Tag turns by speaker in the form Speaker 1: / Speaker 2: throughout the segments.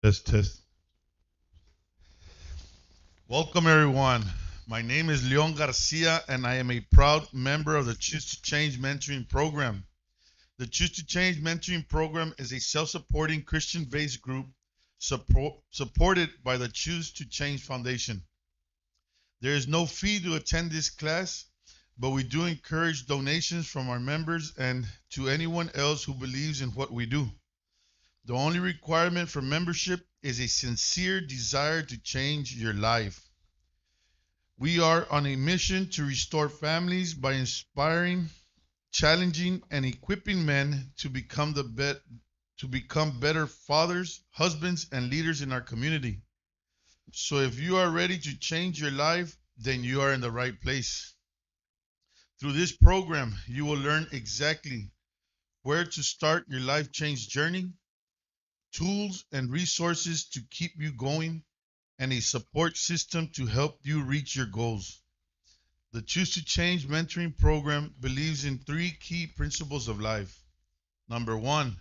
Speaker 1: Test, test. Welcome, everyone. My name is Leon Garcia, and I am a proud member of the Choose to Change mentoring program. The Choose to Change mentoring program is a self supporting Christian based group supported by the Choose to Change Foundation. There is no fee to attend this class, but we do encourage donations from our members and to anyone else who believes in what we do. The only requirement for membership is a sincere desire to change your life. We are on a mission to restore families by inspiring, challenging, and equipping men to become better fathers, husbands, and leaders in our community. So if you are ready to change your life, then you are in the right place. Through this program, you will learn exactly where to start your life change journey, tools and resources to keep you going, and a support system to help you reach your goals. The Choose to Change mentoring program believes in three key principles of life. Number one,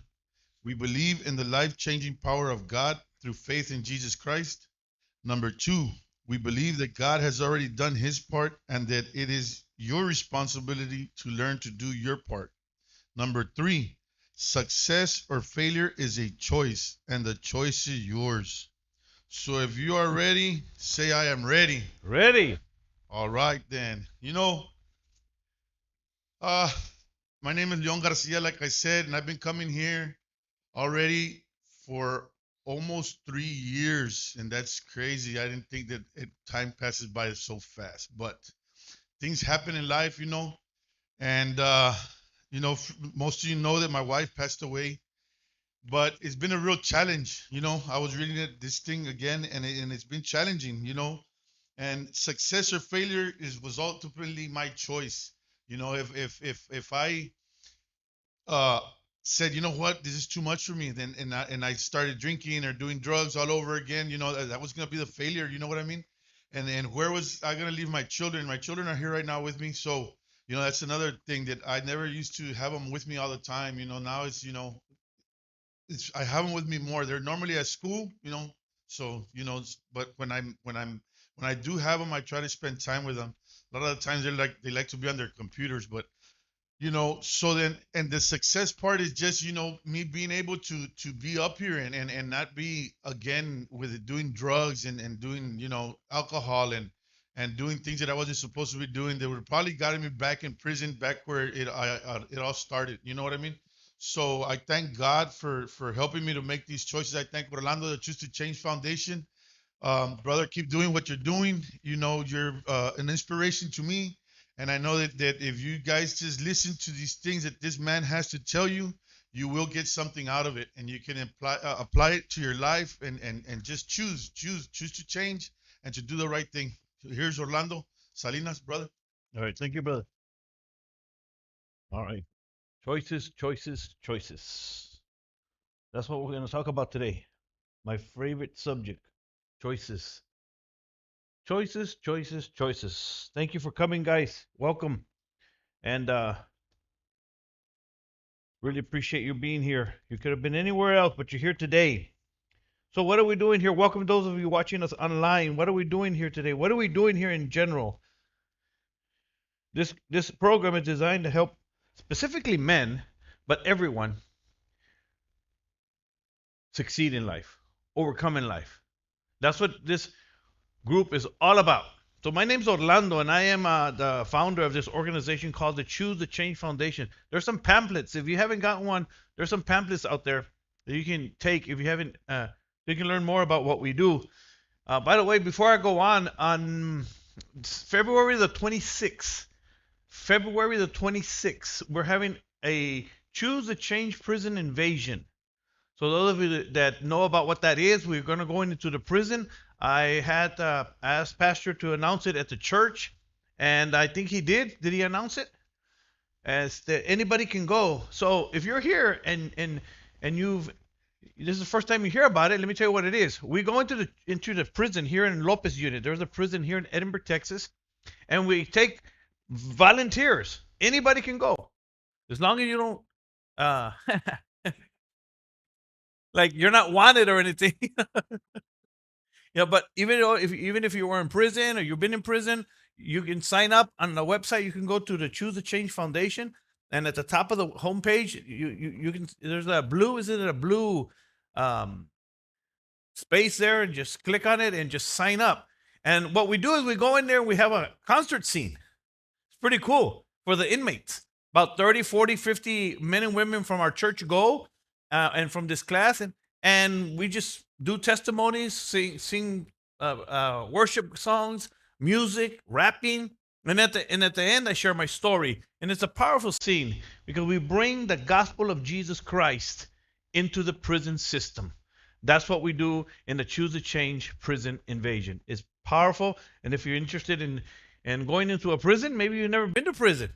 Speaker 1: we believe in the life changing power of God through faith in Jesus Christ. Number two, we believe that God has already done his part and that it is your responsibility to learn to do your part. Number three, success or failure is a choice, and the choice is yours. So if you are ready, say, I am ready.
Speaker 2: Ready?
Speaker 1: All right, then. Uh, my name is Leon Garcia, like I said, and I've been coming here already for almost 3 years, and that's crazy. I didn't think that time passes by so fast, but things happen in life, and most of you know that my wife passed away, but it's been a real challenge. I was reading this thing again, and it's been challenging. And success or failure was ultimately my choice. If I uh said, you know what, this is too much for me, then and I started drinking or doing drugs all over again, that was gonna be the failure. You know what I mean? And where was I gonna leave my children? My children are here right now with me, so that's another thing that I never used to have them with me all the time. Now it's I have them with me more. They're normally at school, so but when I do have them, I try to spend time with them. A lot of the times they like to be on their computers, but so then, and the success part is just me being able to be up here and not be again with doing drugs and doing alcohol and doing things that I wasn't supposed to be doing. They would probably gotten me back in prison, back where it all started. You know what I mean? So I thank God for helping me to make these choices. I thank Orlando, the Choose to Change Foundation. Brother, keep doing what you're doing. You're an inspiration to me. And I know that if you guys just listen to these things that this man has to tell you, you will get something out of it. And you can apply it to your life and just choose to change and to do the right thing. So here's Orlando Salinas, brother.
Speaker 2: All right. Thank you, brother. All right. Choices, choices, choices. That's what we're going to talk about today. My favorite subject choices. Choices, choices, choices. Thank you for coming, guys. Welcome. And really appreciate you being here. You could have been anywhere else, but you're here today. So, what are we doing here? Welcome, those of you watching us online. What are we doing here today? What are we doing here in general? This program is designed to help specifically men, but everyone succeed in life, overcome in life. That's what this group is all about. So my name's Orlando, and I am the founder of this organization called the Choose the Change Foundation. There's some pamphlets. If you haven't gotten one, there's some pamphlets out there that you can take. If you haven't, you can learn more about what we do. By the way, before I go on February the 26th, we're having a Choose the Change Prison Invasion. So those of you that know about what that is, we're going to go into the prison. I had asked Pastor to announce it at the church, and I think he did. Did he announce it? As that anybody can go. So if you're here and you've this is the first time you hear about it, let me tell you what it is. We go into the prison here in Lopez Unit. There's a prison here in Edinburgh, Texas, and we take volunteers. Anybody can go, as long as you don't. Uh, Like you're not wanted or anything. Yeah, but even though if you were in prison or you've been in prison, you can sign up on the website. You can go to the Choose the Change Foundation, and at the top of the homepage, you can there's a blue. Is it a blue um, space there? And just click on it and just sign up. And what we do is we go in there and we have a concert scene. It's pretty cool for the inmates. About 30, 40, 50 men and women from our church go and from this class, and we just do testimonies, sing worship songs, music, rapping. And at the end, I share my story. And it's a powerful scene because we bring the gospel of Jesus Christ into the prison system. That's what we do in the Choose to Change prison invasion. It's powerful. And if you're interested in going into a prison, maybe you've never been to prison.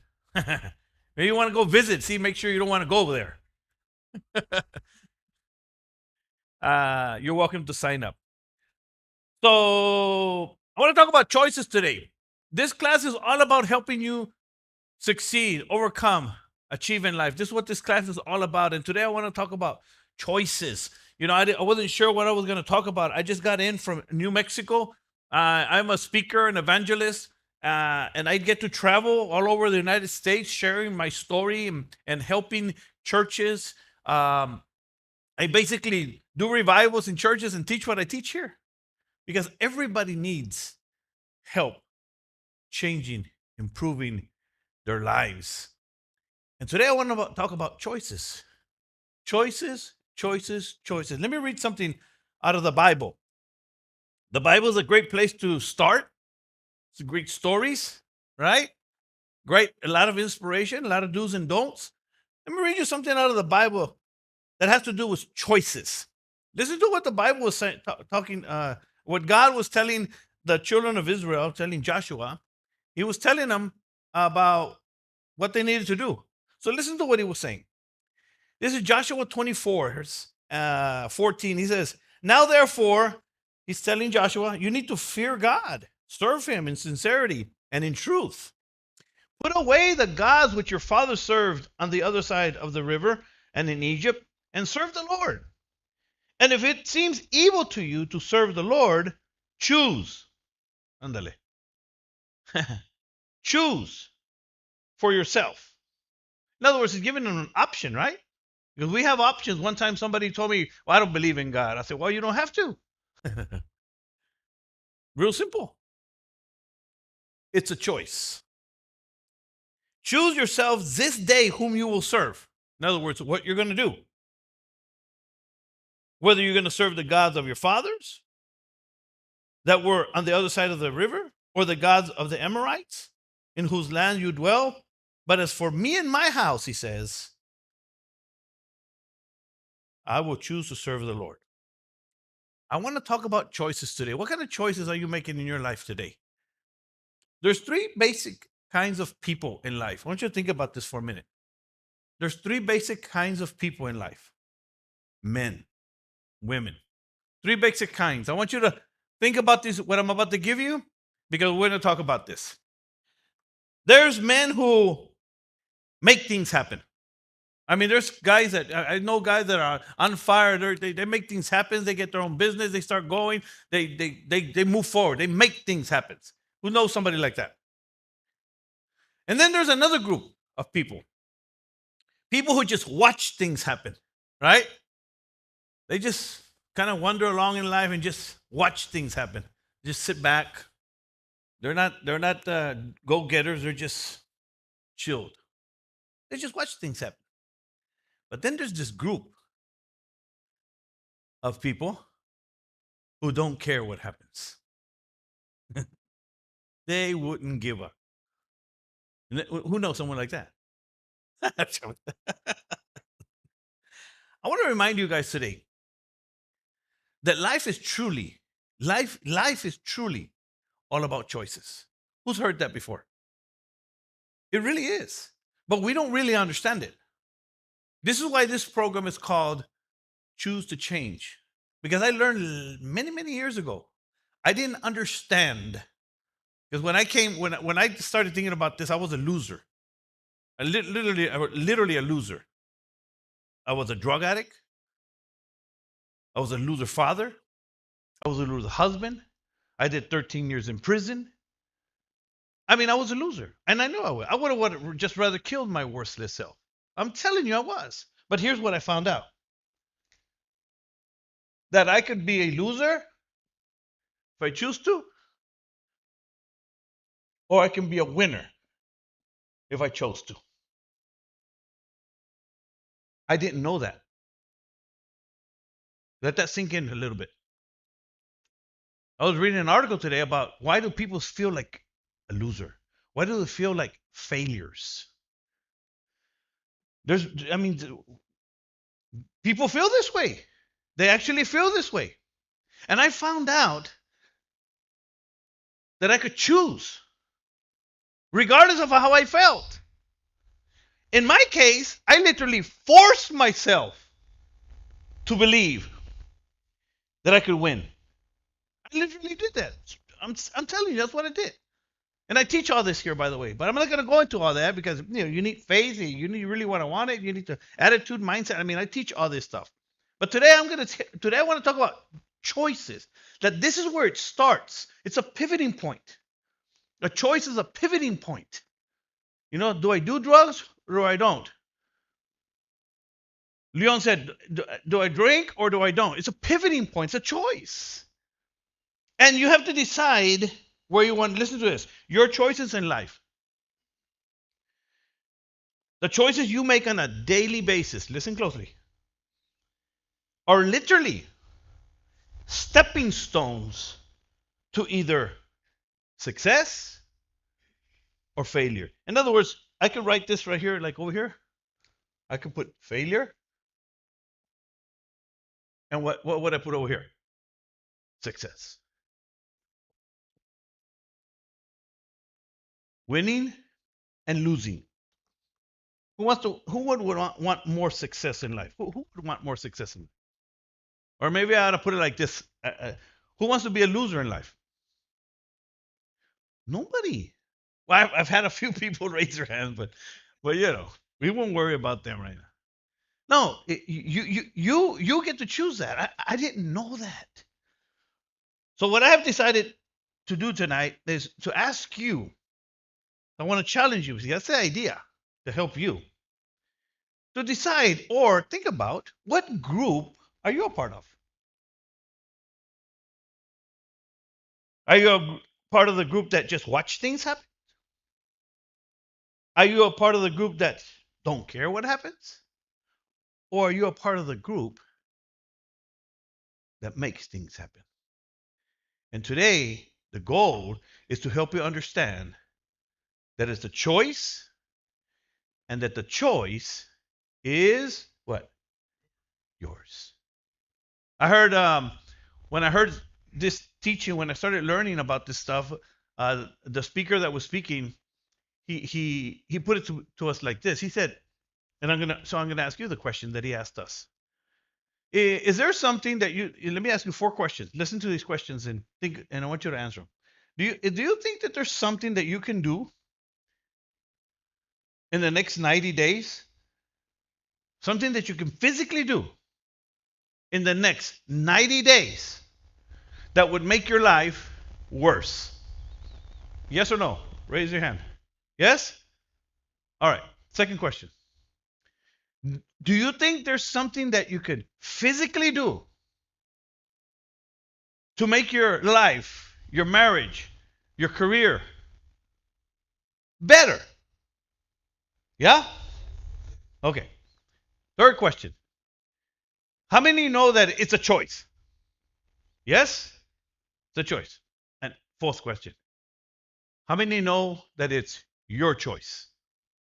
Speaker 2: Maybe you want to go visit, see, make sure you don't want to go there. You're welcome to sign up. So I want to talk about choices today. This class is all about helping you succeed, overcome, achieve in life. This is what this class is all about. And today I want to talk about choices. I wasn't sure what I was going to talk about. I just got in from New Mexico. I'm a speaker and evangelist, and I get to travel all over the United States sharing my story and helping churches. I basically do revivals in churches and teach what I teach here because everybody needs help changing, improving their lives. And today I want to talk about choices. Choices, choices, choices. Let me read something out of the Bible. The Bible is a great place to start. It's great stories, right? Great, a lot of inspiration, a lot of do's and don'ts. Let me read you something out of the Bible that has to do with choices. Listen to what the Bible was saying, what God was telling the children of Israel, telling Joshua. He was telling them about what they needed to do. So listen to what he was saying. This is Joshua 24, 14. He says, now therefore, he's telling Joshua, you need to fear God, serve him in sincerity and in truth. Put away the gods which your fathers served on the other side of the river and in Egypt, and serve the Lord. And if it seems evil to you to serve the Lord, choose. Andale. Choose for yourself. In other words, he's giving them an option, right? Because we have options. One time somebody told me, well, I don't believe in God. I said, well, you don't have to. Real simple. It's a choice. Choose yourself this day whom you will serve. In other words, what you're going to do. Whether you're going to serve the gods of your fathers that were on the other side of the river, or the gods of the Amorites in whose land you dwell. But as for me and my house, he says, I will choose to serve the Lord. I want to talk about choices today. What kind of choices are you making in your life today? There's three basic kinds of people in life. I want you to think about this for a minute. There's three basic kinds of people in life. Men, women. Three basic kinds. I want you to think about this, what I'm about to give you, because we're going to talk about this. There's men who make things happen. I mean, there's guys that I know guys that are on fire. They make things happen. They get their own business. They start going. They move forward. They make things happen. Who knows somebody like that? And then there's another group of people who just watch things happen, right? They just kind of wander along in life and just watch things happen. Just sit back. They're not go-getters. They're just chilled. They just watch things happen. But then there's this group of people who don't care what happens. They wouldn't give up. Who knows someone like that? I want to remind you guys today that life is truly all about choices. Who's heard that before? It really is. But we don't really understand it. This is why this program is called Choose to Change. Because I learned many, many years ago, I didn't understand. Because when I started thinking about this, I was a loser. Literally a loser. I was a drug addict. I was a loser father. I was a loser husband. I did 13 years in prison. I mean, I was a loser, and I knew I would. I would have just rather killed my worthless self. I'm telling you, I was. But here's what I found out: that I could be a loser if I choose to, or I can be a winner if I chose to. I didn't know that. Let that sink in a little bit. I was reading an article today about why do people feel like a loser? Why do they feel like failures? I mean, people feel this way. They actually feel this way. And I found out that I could choose, regardless of how I felt. In my case, I literally forced myself to believe that I could win. I literally did that. I'm telling you, that's what I did. And I teach all this here, by the way, but I'm not going to go into all that because you need faith, you really want it, you need to attitude, mindset. I mean, I teach all this stuff. But today today I want to talk about choices. That this is where it starts. It's a pivoting point. A choice is a pivoting point. Do I do drugs or I don't? Leon said, do I drink or do I don't? It's a pivoting point. It's a choice. And you have to decide where you want. Listen to this. Your choices in life. The choices you make on a daily basis, listen closely, are literally stepping stones to either success or failure. In other words, I could write this right here, like over here. I could put failure. And what would I put over here? Success. Winning and losing. Who would want more success in life? Who would want more success in life? Or maybe I ought to put it like this. Who wants to be a loser in life? Nobody. Well, I've had a few people raise their hands, but we won't worry about them right now. No, you get to choose that. I didn't know that. So what I have decided to do tonight is to ask you. I want to challenge you. See, that's the idea, to help you to decide or think about what group are you a part of. Are you a part of the group that just watch things happen? Are you a part of the group that don't care what happens? Or are you a part of the group that makes things happen? And today, the goal is to help you understand that it's a choice and that the choice is what? Yours. I heard when I heard this teaching, when I started learning about this stuff, the speaker that was speaking, he put it to us like this. He said, and I'm gonna ask you the question that he asked us. Is there something that let me ask you 4 questions. Listen to these questions and think, and I want you to answer them. Do you think that there's something that you can do in the next 90 days? Something that you can physically do in the next 90 days that would make your life worse? Yes or no? Raise your hand. Yes? All right. Second question. Do you think there's something that you could physically do to make your life, your marriage, your career better? Yeah? Okay. Third question. How many know that it's a choice? Yes? It's a choice. And fourth question. How many know that it's your choice?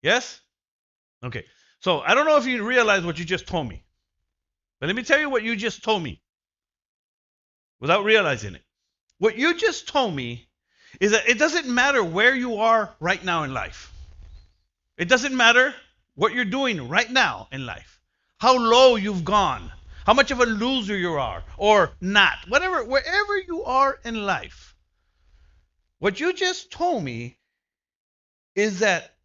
Speaker 2: Yes? Okay. So I don't know if you realize what you just told me, but let me tell you what you just told me without realizing it. What you just told me is that it doesn't matter where you are right now in life. It doesn't matter what you're doing right now in life, how low you've gone, how much of a loser you are or not, wherever you are in life. What you just told me is that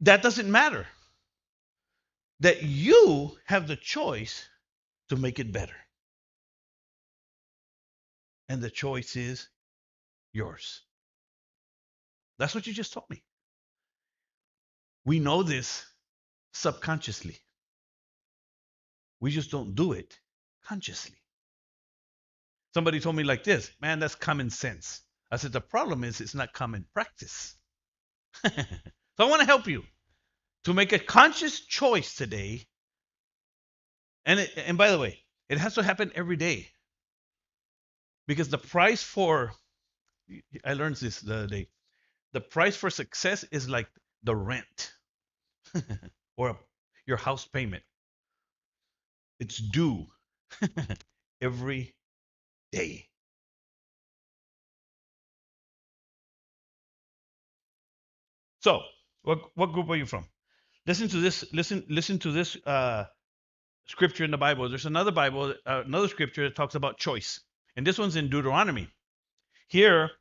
Speaker 2: doesn't matter. That you have the choice to make it better. And the choice is yours. That's what you just told me. We know this subconsciously. We just don't do it consciously. Somebody told me like this, man, that's common sense. I said, the problem is it's not common practice. So I want to help you to make a conscious choice today. And by the way, it has to happen every day. Because the price for, I learned this the other day, the price for success is like the rent or your house payment. It's due every day. So, what group are you from? Listen to this. Listen to this scripture in the Bible. There's another Bible, another scripture that talks about choice, and this one's in Deuteronomy. Here,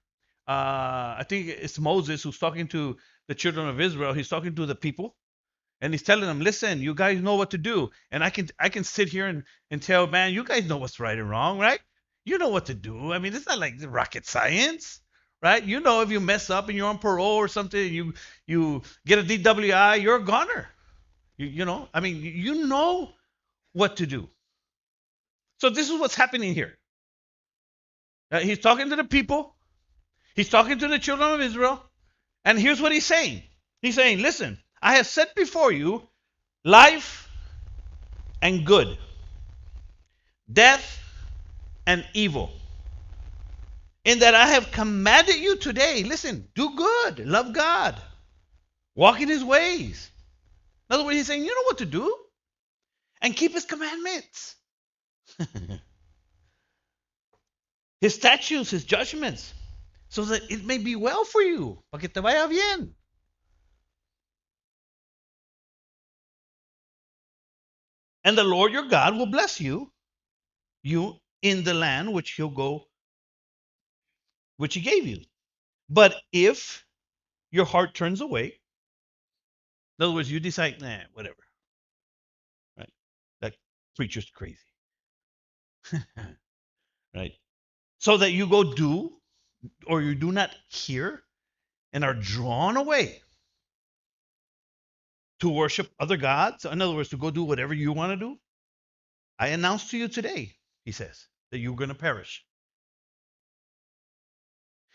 Speaker 2: I think it's Moses who's talking to the children of Israel. He's talking to the people, and he's telling them, "Listen, you guys know what to do." And I can sit here and tell, man, you guys know what's right and wrong, right? You know what to do. I mean, it's not like rocket science, right? You know, if you mess up and you're on parole or something, and you get a DWI, you're a goner. You know, I mean, you know what to do. So this is what's happening here. He's talking to the people. He's talking to the children of Israel. And here's what he's saying. He's saying, listen, I have set before you life and good, death and evil. In that I have commanded you today, listen, do good, love God, walk in his ways. In other words, he's saying, you know what to do, and keep his commandments, his statutes, his judgments, so that it may be well for you, para que te vaya bien. And the Lord your God will bless you in the land which he gave you. But if your heart turns away, in other words, you decide, nah, whatever, right? That preacher's crazy, right? So that you go do, or you do not hear, and are drawn away to worship other gods. In other words, to go do whatever you want to do. I announce to you today, he says, that you're going to perish.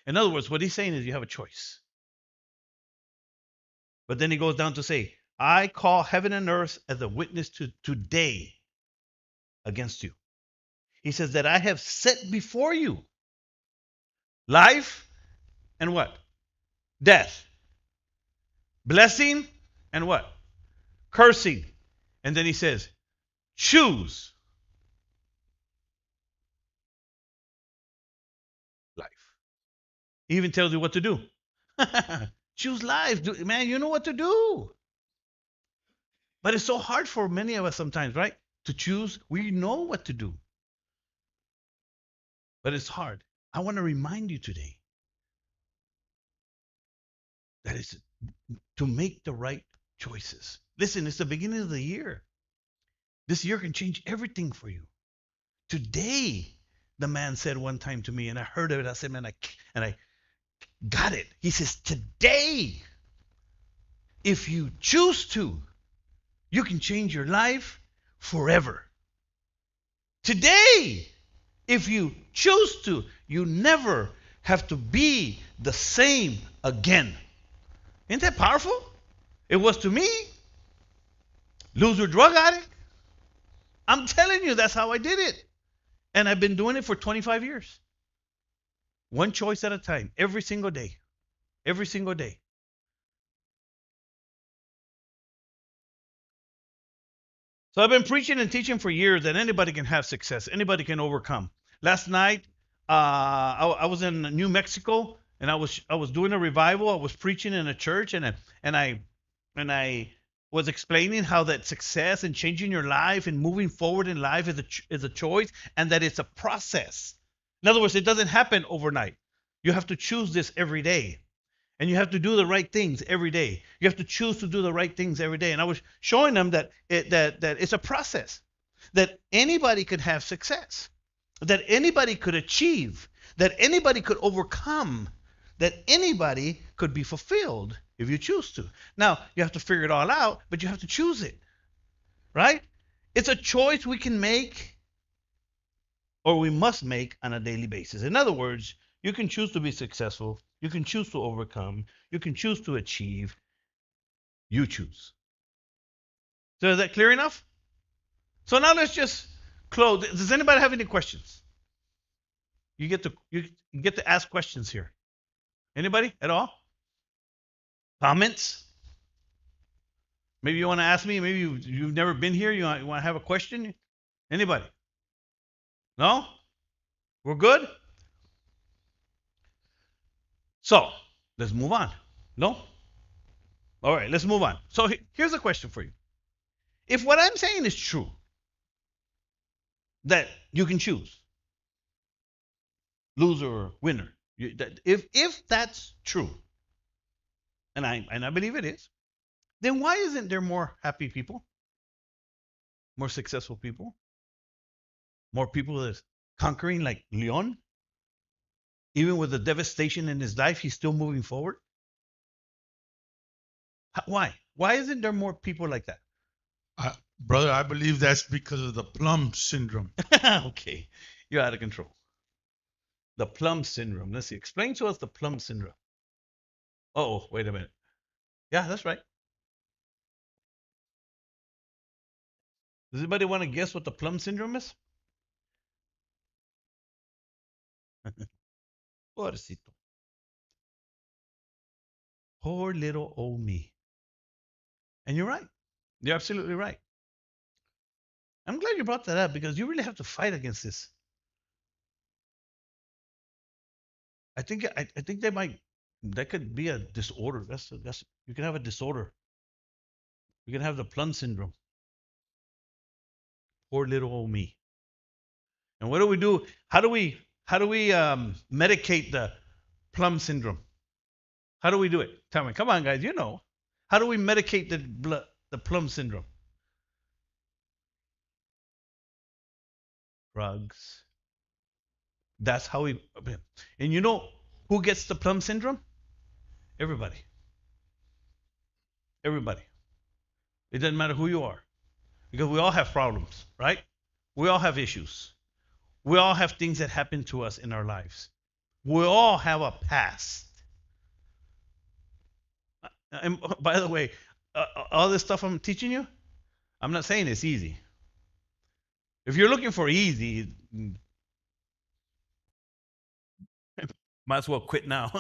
Speaker 2: In other words, what he's saying is you have a choice. But then he goes down to say, I call heaven and earth as a witness to today against you. He says that I have set before you life and what? Death. Blessing and what? Cursing. And then he says, choose life. He even tells you what to do. Choose life. Man, you know what to do. But it's so hard for many of us sometimes, right? To choose. We know what to do. But it's hard. I want to remind you today that it's to make the right choices. Listen, it's the beginning of the year. This year can change everything for you. Today, the man said one time to me, and I heard of it. I said, man, I got it. He says, today, if you choose to, you can change your life forever. Today, if you choose to, you never have to be the same again. Isn't that powerful? It was to me. Loser drug addict. I'm telling you, that's how I did it. And I've been doing it for 25 years. One choice at a time, every single day. Every single day. So I've been preaching and teaching for years that anybody can have success. Anybody can overcome. Last night, I was in New Mexico, and I was doing a revival. I was preaching in a church, and I was explaining how that success and changing your life and moving forward in life is a choice, and that it's a process. In other words, it doesn't happen overnight. You have to choose this every day. And you have to do the right things every day. You have to choose to do the right things every day. And I was showing them that it's a process. that anybody could have success, that anybody could achieve, that anybody could overcome, that anybody could be fulfilled if you choose to. Now, you have to figure it all out, but you have to choose it, right? It's a choice we can make or we must make on a daily basis. In other words, you can choose to be successful, you can choose to overcome, you can choose to achieve, you choose. So is that clear enough? So now let's just close. Does anybody have any questions? You get to ask questions here. Anybody at all? Comments? Maybe you want to ask me. Maybe you've never been here. You want to have a question? Anybody? No? We're good? So let's move on. No? All right, let's move on. So here's a question for you. If what I'm saying is true, that you can choose loser or winner, if that's true, and I believe it is, then why isn't there more happy people, more successful people, more people that's conquering like Leon? Even with the devastation in his life, he's still moving forward. Why? Why isn't there more people like that?
Speaker 1: Brother, I believe that's because of the plum syndrome.
Speaker 2: Okay, you're out of control. The plum syndrome. Let's see. Explain to us the plum syndrome. Oh, wait a minute. Yeah, that's right. Does anybody want to guess what the plum syndrome is? Pobrecito. Poor little old me. And you're right. You're absolutely right. I'm glad you brought that up because you really have to fight against this. I think that could be a disorder. That's you can have a disorder. You can have the plum syndrome. Poor little old me. And what do we do? How do we medicate the plum syndrome? How do we do it? Tell me. Come on, guys. You know. How do we medicate the plum syndrome? Drugs. That's how we. And you know who gets the plum syndrome? Everybody. Everybody. It doesn't matter who you are because we all have problems, right? We all have issues. We all have things that happen to us in our lives. We all have a past. And by the way, all this stuff I'm teaching you, I'm not saying it's easy. If you're looking for easy, might as well quit now.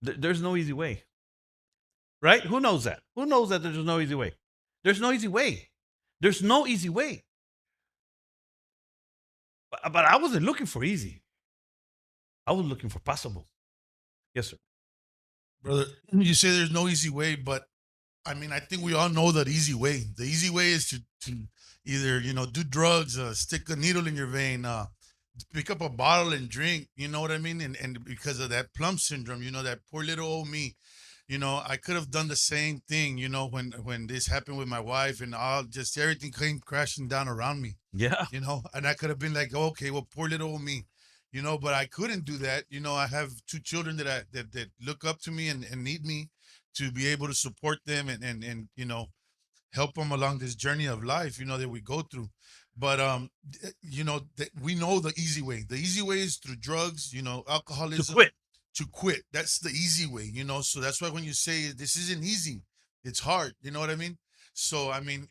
Speaker 2: There's no easy way, right? Who knows that? Who knows that there's no easy way? There's no easy way. There's no easy way. But I wasn't looking for easy. I was looking for possible. Yes, sir.
Speaker 1: Brother, you say there's no easy way, but I mean, I think we all know that easy way. The easy way is to either do drugs, stick a needle in your vein, pick up a bottle and drink. You know what I mean? And because of that plum syndrome, that poor little old me. I could have done the same thing. When this happened with my wife, and all just everything came crashing down around me.
Speaker 2: Yeah.
Speaker 1: And I could have been like, okay, well, poor little old me. But I couldn't do that. I have two children that look up to me and need me to be able to support them and help them along this journey of life that we go through. But we know the easy way. The easy way is through drugs,
Speaker 2: To
Speaker 1: alcoholism.
Speaker 2: quit.
Speaker 1: To quit, that's the easy way. So that's why when you say this isn't easy, it's hard. You know what I mean? So I mean,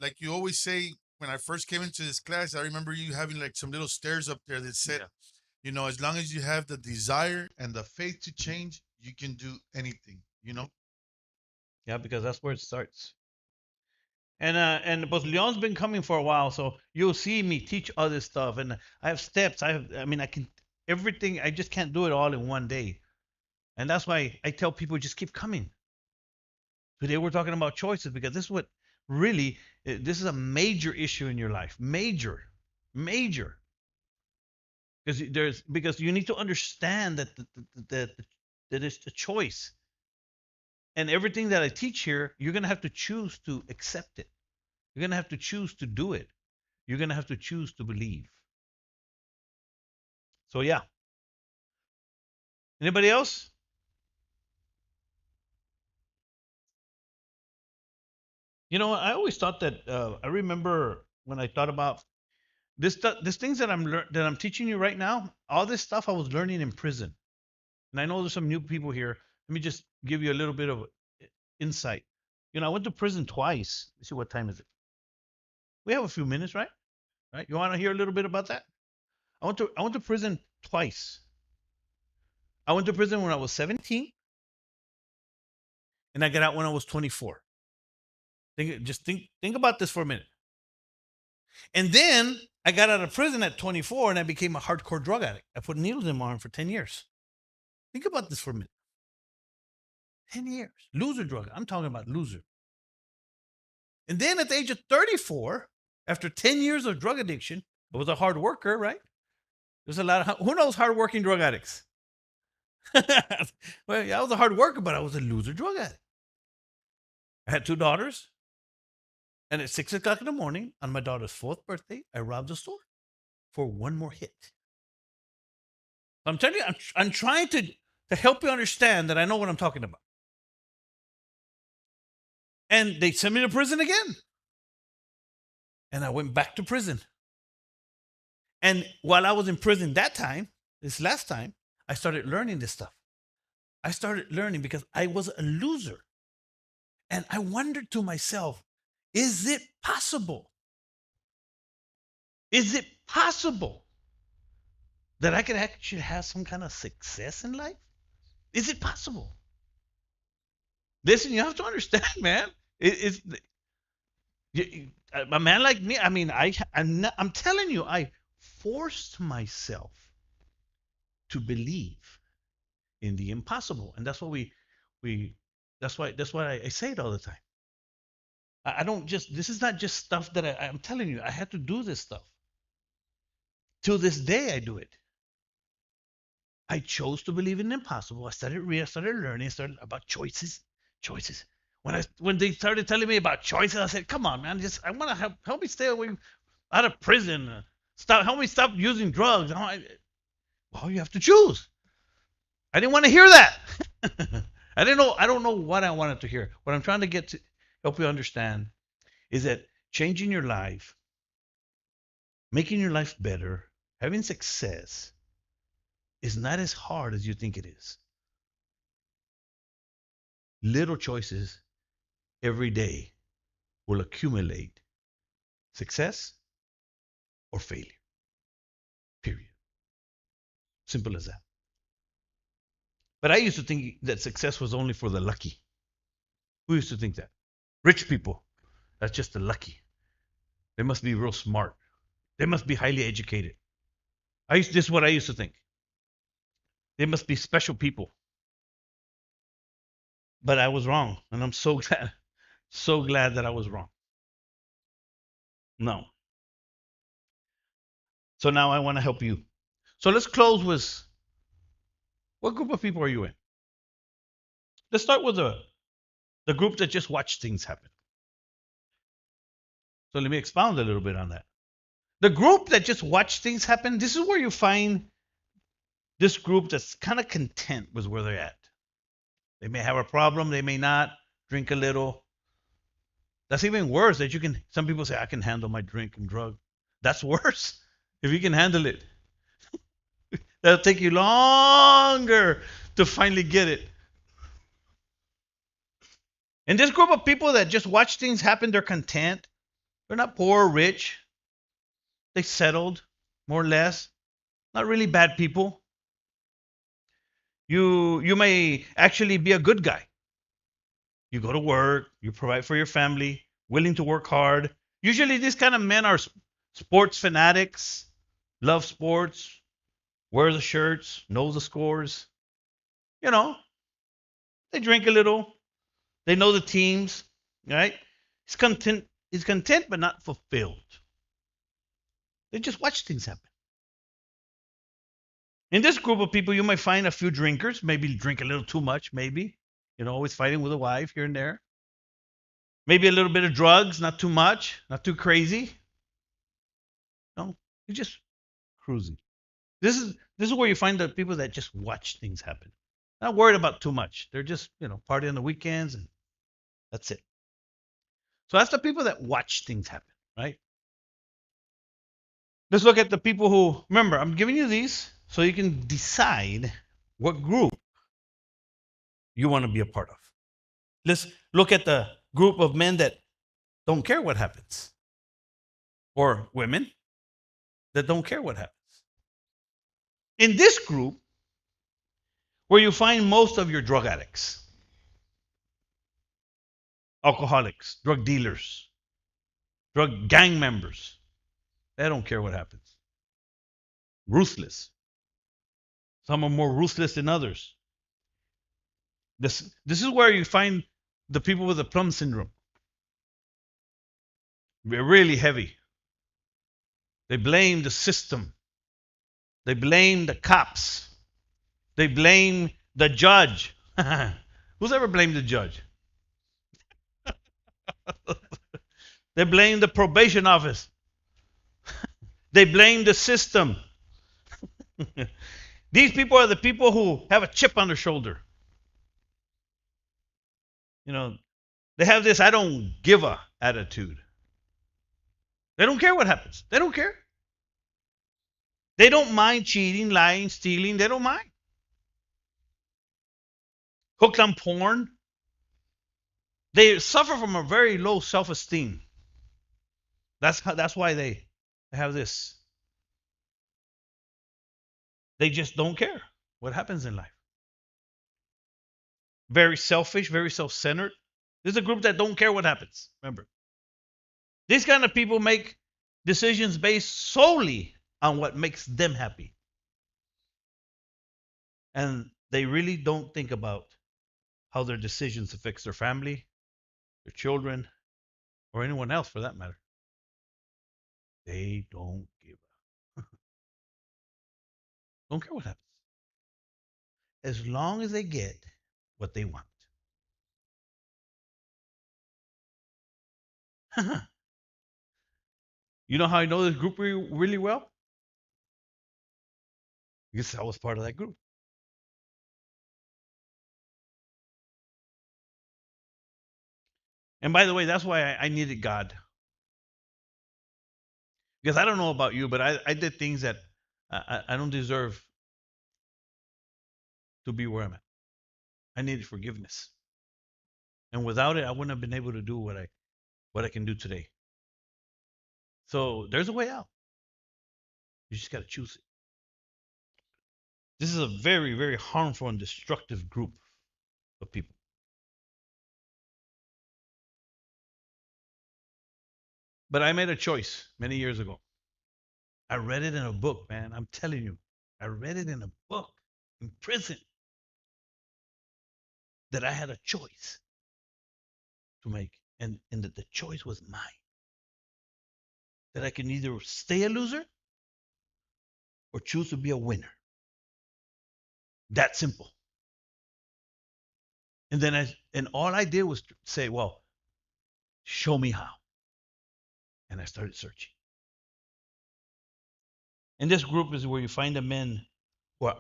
Speaker 1: like you always say, when I first came into this class, I remember you having like some little stairs up there that said,
Speaker 2: Yeah.
Speaker 1: as long as you have the desire and the faith to change, you can do anything.
Speaker 2: Yeah, because that's where it starts. And but Leon's been coming for a while, so you'll see me teach other stuff, and I have steps. I mean, I can everything. I just can't do it all in one day, and that's why I tell people just keep coming. Today we're talking about choices because this is what really this is a major issue in your life, major. Because you need to understand that that it's a choice, and everything that I teach here, you're gonna have to choose to accept it. You're gonna have to choose to do it. You're going to have to choose to believe. So, yeah. Anybody else? I always thought that I remember when I thought about this things that that I'm teaching you right now, all this stuff I was learning in prison. And I know there's some new people here. Let me just give you a little bit of insight. I went to prison twice. Let's see, what time is it? We have a few minutes, right? Right? You want to hear a little bit about that? I went to prison twice. I went to prison when I was 17, and I got out when I was 24. Think about this for a minute. And then I got out of prison at 24, and I became a hardcore drug addict. I put needles in my arm for 10 years. Think about this for a minute. 10 years. Loser drug. I'm talking about loser. And then at the age of 34, after 10 years of drug addiction, I was a hard worker, right? There's a lot of, who knows hardworking drug addicts? Well, yeah, I was a hard worker, but I was a loser drug addict. I had two daughters. And at 6 o'clock in the morning, on my daughter's 4th birthday, I robbed the store for one more hit. I'm telling you, I'm trying to help you understand that I know what I'm talking about. And they sent me to prison again. And I went back to prison. And while I was in prison this last time, I started learning this stuff. I started learning because I was a loser. And I wondered to myself, is it possible? Is it possible that I could actually have some kind of success in life? Is it possible? Listen, you have to understand, man. A man like me. I mean, I'm telling you, I forced myself to believe in the impossible, and that's what we that's why I say it all the time. I don't just. This is not just stuff that I'm telling you. I had to do this stuff. To this day, I do it. I chose to believe in the impossible. I started reading, I started learning, I started about choices. When they started telling me about choices, I said, "Come on, man! I want to help me stay away out of prison. Help me stop using drugs." Well, you have to choose. I didn't want to hear that. I didn't know. I don't know what I wanted to hear. What I'm trying to get to help you understand is that changing your life, making your life better, having success is not as hard as you think it is. Little choices every day will accumulate success or failure. Period. Simple as that. But I used to think that success was only for the lucky. Who used to think that? Rich people. That's just the lucky. They must be real smart. They must be highly educated. This is what I used to think. They must be special people. But I was wrong, and I'm so glad that I was wrong. No. So now I want to help you. So let's close with, what group of people are you in? Let's start with the group that just watch things happen. So let me expound a little bit on that. The group that just watch things happen, this is where you find this group that's kind of content with where they're at. They may have a problem, they may not, drink a little. That's even worse. Some people say, I can handle my drink and drug. That's worse. If you can handle it, that'll take you longer to finally get it. And this group of people that just watch things happen, they're content. They're not poor or rich. They settled, more or less. Not really bad people. You may actually be a good guy. You go to work, you provide for your family, willing to work hard. Usually these kind of men are sports fanatics, love sports, wear the shirts, know the scores. They drink a little. They know the teams, right? He's content but not fulfilled. They just watch things happen. In this group of people, you might find a few drinkers, maybe drink a little too much, maybe. Always fighting with a wife here and there. Maybe a little bit of drugs, not too much, not too crazy. No, you're just cruising. This is where you find the people that just watch things happen. Not worried about too much. They're just party on the weekends and that's it. So that's the people that watch things happen, right? Let's look at the people who remember. I'm giving you these so you can decide what group you want to be a part of. Let's look at the group of men that don't care what happens, or women that don't care what happens. In this group, where you find most of your drug addicts, alcoholics, drug dealers, drug gang members, they don't care what happens. Ruthless. Some are more ruthless than others. This is where you find the people with the plum syndrome. They're really heavy. They blame the system. They blame the cops. They blame the judge. Who's ever blamed the judge? They blame the probation office. They blame the system. These people are the people who have a chip on their shoulder. They have this I don't give a attitude. They don't care what happens. They don't care. They don't mind cheating, lying, stealing. They don't mind. Hooked on porn. They suffer from a very low self-esteem. That's why they have this. They just don't care what happens in life. Very selfish, very self-centered. There's a group that don't care what happens. Remember, these kind of people make decisions based solely on what makes them happy. And they really don't think about how their decisions affects their family, their children, or anyone else for that matter. They don't give a don't care what happens. As long as they get what they want. You know how I know this group really well? Because I was part of that group. And by the way, that's why I needed God. Because I don't know about you, but I did things that I don't deserve to be where I'm at. I needed forgiveness. And without it, I wouldn't have been able to do what I can do today. So there's a way out. You just got to choose it. This is a very, very harmful and destructive group of people. But I made a choice many years ago. I read it in a book, man. I'm telling you, I read it in a book in prison that I had a choice to make, and that the choice was mine. That I can either stay a loser or choose to be a winner. That simple. And all I did was say, well, show me how. And I started searching. And this group is where you find the men who are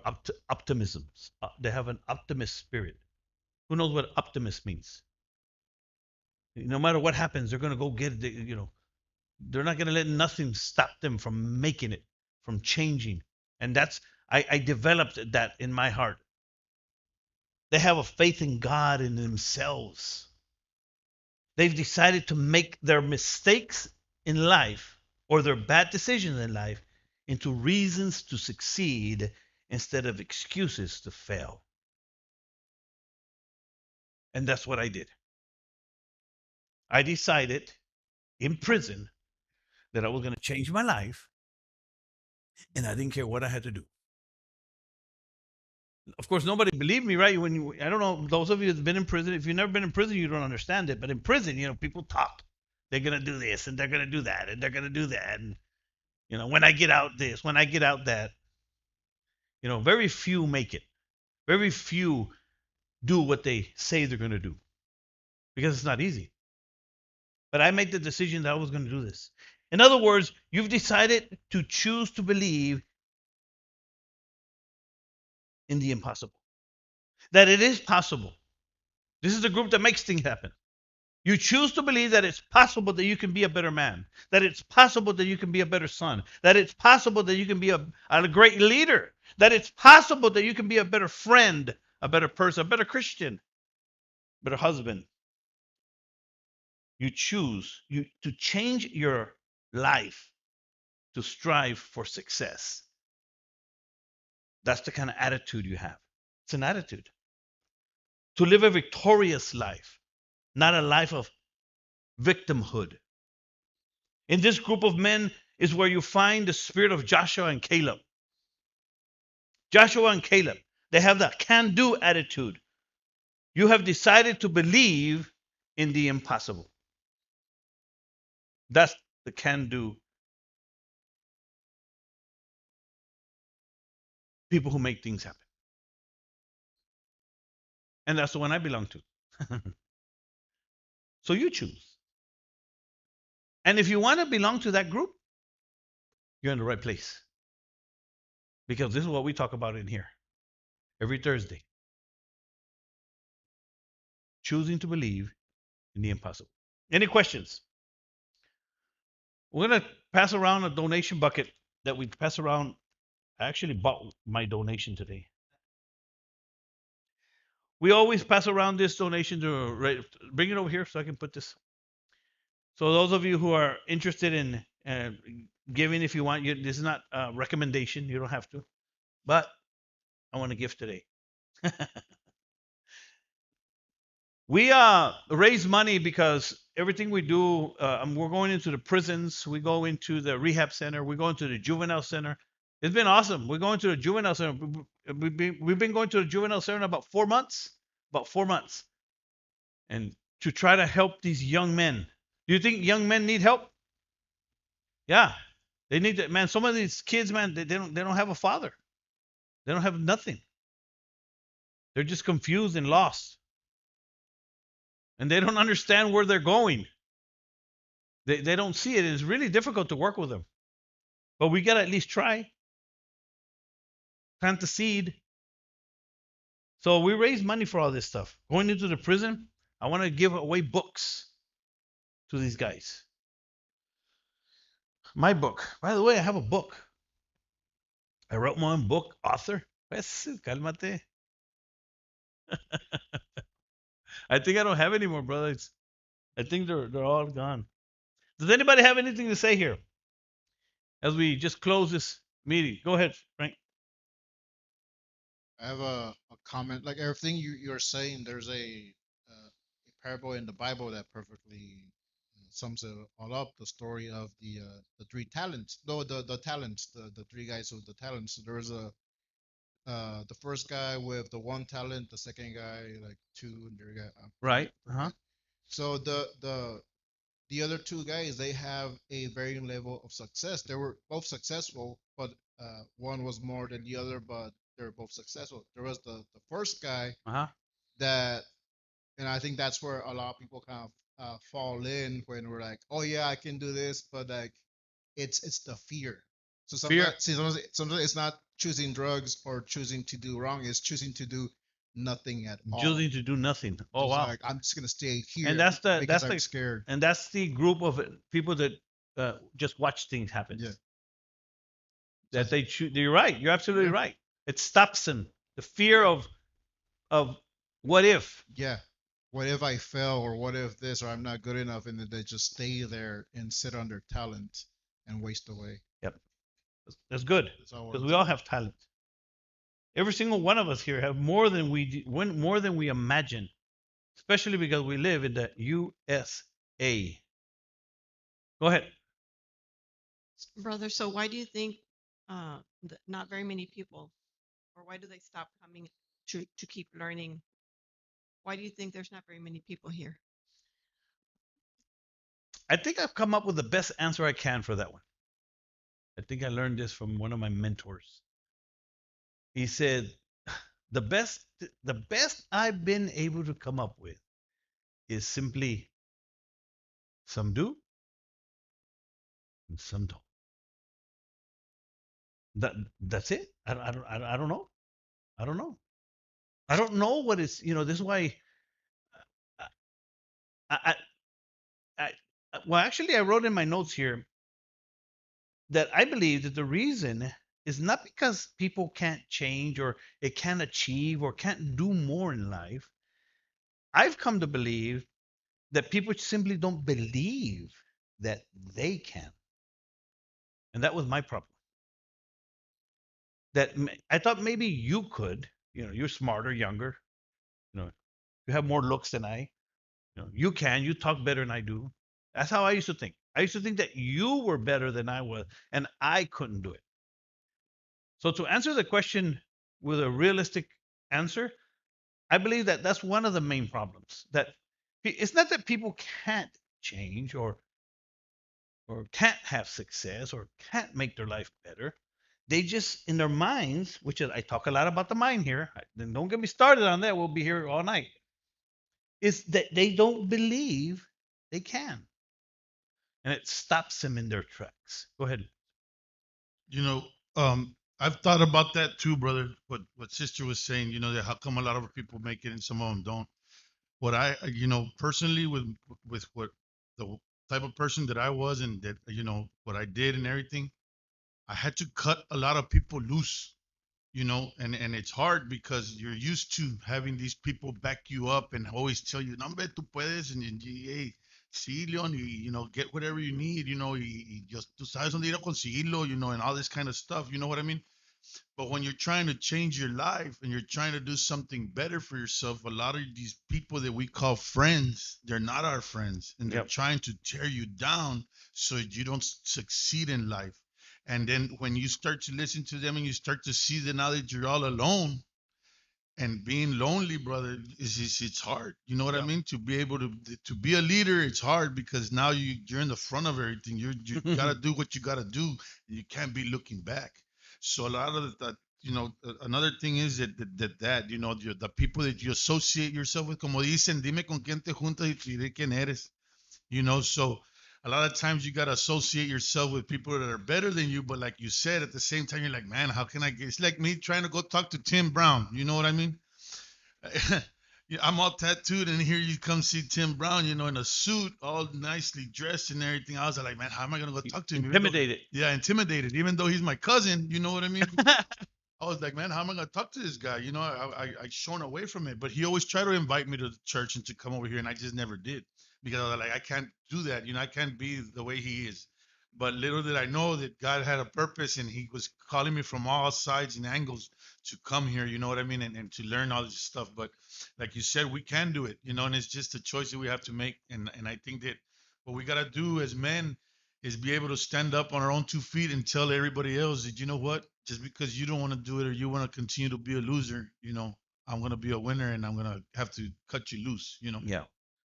Speaker 2: optimisms. They have an optimist spirit. Who knows what optimist means? No matter what happens, they're going to go get it. They're not going to let nothing stop them from making it, from changing. And I developed that in my heart. They have a faith in God and themselves. They've decided to make their mistakes in life or their bad decisions in life into reasons to succeed instead of excuses to fail. And that's what I did. I decided in prison that I was going to change my life, and I didn't care what I had to do. Of course, nobody believed me, right? I don't know, those of you that's been in prison, if you've never been in prison, you don't understand it. But in prison, people talk. They're going to do this, and they're going to do that, and they're going to do that. And, when I get out this, when I get out that, very few make it. Very few do what they say they're going to do because it's not easy. But I made the decision that I was going to do this. In other words, you've decided to choose to believe in the impossible, that it is possible. This is the group that makes things happen. You choose to believe that it's possible that you can be a better man, that it's possible that you can be a better son, that it's possible that you can be a great leader, that it's possible that you can be a better friend, a better person, a better Christian, a better husband. You choose to change your life to strive for success. That's the kind of attitude you have. It's an attitude. To live a victorious life, not a life of victimhood. In this group of men is where you find the spirit of Joshua and Caleb. Joshua and Caleb, they have that can do attitude. You have decided to believe in the impossible. That's the can do people who make things happen. And that's the one I belong to. So you choose. And if you want to belong to that group, you're in the right place. Because this is what we talk about in here every Thursday. Choosing to believe in the impossible. Any questions? We're going to pass around a donation bucket that we pass around. I actually bought my donation today. We always pass around this donation to bring it over here so I can put this. So those of you who are interested in giving, if you want, this is not a recommendation. You don't have to, but I want to give today. We raise money because everything we do, we're going into the prisons, we go into the rehab center, we go into the juvenile center. It's been awesome. We're going to the juvenile center. We've been going to the juvenile center about 4 months, and to try to help these young men. Do you think young men need help? Yeah, they need that. Man, some of these kids, man, they don't have a father. They don't have nothing. They're just confused and lost, and they don't understand where they're going. They don't see it. It's really difficult to work with them. But we got to at least try, plant the seed. So we raise money for all this stuff. Going into the prison, I want to give away books to these guys. My book. By the way, I have a book. I wrote my own book, author. Pues, cálmate. I think I don't have any more, brothers. I think they're all gone. Does anybody have anything to say here as we just close this meeting? Go ahead, Frank.
Speaker 3: I have a comment. Like everything you're saying, there's a parable in the Bible that perfectly sums it all up. The story of the three talents. No, the talents. The three guys with the talents. There was a the first guy with the one talent, the second guy like two, and the guy
Speaker 2: Right. Uh huh.
Speaker 3: so the other two guys, they have a varying level of success. They were both successful, but one was more than the other, but they were both successful. There was the first guy
Speaker 2: Uh huh.
Speaker 3: that, and I think that's where a lot of people kind of fall in when we're like, oh yeah, I can do this, but like it's the fear. So
Speaker 2: Fear.
Speaker 3: sometimes it's not choosing drugs or choosing to do wrong. It's choosing to do nothing at all.
Speaker 2: Choosing to do nothing. Oh
Speaker 3: Just
Speaker 2: wow.
Speaker 3: like I'm just gonna stay
Speaker 2: And
Speaker 3: here
Speaker 2: that's the
Speaker 3: because I'm scared.
Speaker 2: and that's the group of people that just watch things happen.
Speaker 3: Yeah. So
Speaker 2: That they choose. You're right. You're absolutely
Speaker 3: yeah,
Speaker 2: right. It stops them. The fear of what if.
Speaker 3: yeah. What if I fail, or what if this, or I'm not good enough, and then they just stay there and sit on their talent and waste away.
Speaker 2: Yep. That's good
Speaker 3: That's all
Speaker 2: because
Speaker 3: what
Speaker 2: we all have talent. Every single one of us here have more than more than we imagine, especially because we live in the USA. Go ahead.
Speaker 4: Brother, so why do you think that not very many people, or why do they stop coming to keep learning? Why do you think there's not very many people here?
Speaker 2: I think I've come up with the best answer I can for that one. I think I learned this from one of my mentors. He said, the best I've been able to come up with is simply some do, and some don't. That's it. I don't know. I don't know. I don't know what is. This is why. I, I, well, actually, I wrote in my notes here that I believe that the reason is not because people can't change or it can't achieve or can't do more in life. I've come to believe that people simply don't believe that they can. And that was my problem. That I thought maybe you could, you're smarter, younger, you know, you have more looks than I, you talk better than I do. That's how I used to think. I used to think that you were better than I was and I couldn't do it. So to answer the question with a realistic answer, I believe that that's one of the main problems. That it's not that people can't change or can't have success or can't make their life better. They just in their minds, which is I talk a lot about the mind here. Then don't get me started on that. We'll be here all night. Is that they don't believe they can, and it stops them in their tracks. Go ahead.
Speaker 1: You know, I've thought about that too, brother. What sister was saying, that how come a lot of people make it and some of them don't. What I, personally with what the type of person that I was and that, what I did and everything, I had to cut a lot of people loose, and it's hard because you're used to having these people back you up and always tell you, no, hombre, tú puedes, and hey, sí, Leon, get whatever you need, just, tú sabes dónde ir a conseguirlo, and all this kind of stuff, you know what I mean? But when you're trying to change your life and you're trying to do something better for yourself, a lot of these people that we call friends, they're not our friends. And they're
Speaker 2: Yep.
Speaker 1: trying to tear you down so you don't succeed in life. And then when you start to listen to them and you start to see that now that you're all alone, and being lonely, brother, is it's hard. You know what I
Speaker 2: Yep.
Speaker 1: mean? To be able to be a leader, it's hard because now you're in the front of everything. You gotta do what you gotta do, and you can't be looking back. So a lot of that, another thing is that the people that you associate yourself with, como dicen, dime con quién te juntas y te diré quién eres. So a lot of times you gotta associate yourself with people that are better than you, but like you said, at the same time, you're like, man, how can I get? It's like me trying to go talk to Tim Brown. You know what I mean? Yeah, I'm all tattooed, and here you come see Tim Brown, in a suit, all nicely dressed and everything. I was like, man, how am I gonna go talk to him?
Speaker 2: Intimidated.
Speaker 1: Yeah, intimidated. Even though he's my cousin, you know what I mean? I was like, man, how am I gonna talk to this guy? I shone away from it, but he always tried to invite me to the church and to come over here, and I just never did because I was like, I can't do that. I can't be the way he is. But little did I know that God had a purpose, and He was calling me from all sides and angles to come here. You know what I mean, and to learn all this stuff. But like you said, we can do it. And it's just a choice that we have to make. And I think that what we gotta do as men is be able to stand up on our own 2 feet and tell everybody else that, you know what, just because you don't want to do it or you want to continue to be a loser, I'm gonna be a winner and I'm gonna have to cut you loose.
Speaker 2: Yeah.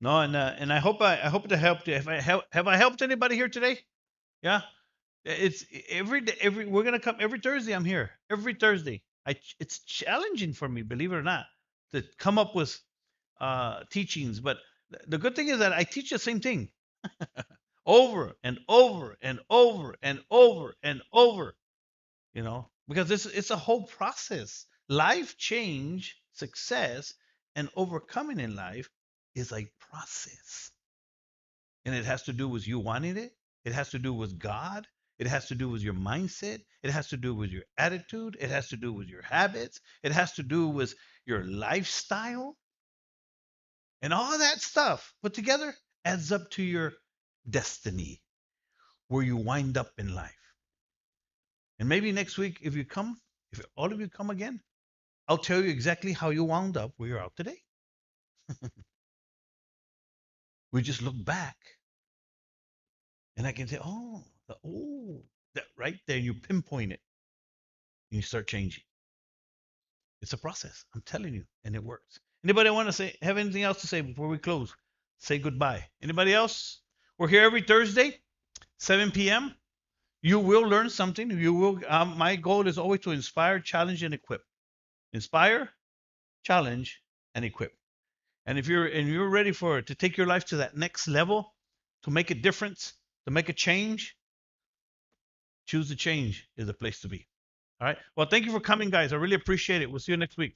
Speaker 2: No, and I hope to help you. Have I helped anybody here today? Yeah. It's every day. We're gonna come every Thursday. I'm here every Thursday. It's challenging for me, believe it or not, to come up with teachings. But the good thing is that I teach the same thing over and over and over and over and over. Because it's a whole process. Life change, success, and overcoming in life is a process. And it has to do with you wanting it. It has to do with God. It has to do with your mindset. It has to do with your attitude. It has to do with your habits. It has to do with your lifestyle. And all that stuff put together adds up to your destiny, where you wind up in life. And maybe next week, if all of you come again, I'll tell you exactly how you wound up where you're out today. We just look back and I can say, that right there, you pinpoint it and you start changing. It's a process. I'm telling you, and it works. Anybody want to have anything else to say before we close? Say goodbye. Anybody else? We're here every Thursday, 7 p.m. You will learn something. You will. My goal is always to inspire, challenge, and equip. Inspire, challenge, and equip. And if you're ready to take your life to that next level, to make a difference, to make a change, Choose to change is the place to be. All right. Well, thank you for coming, guys. I really appreciate it. We'll see you next week.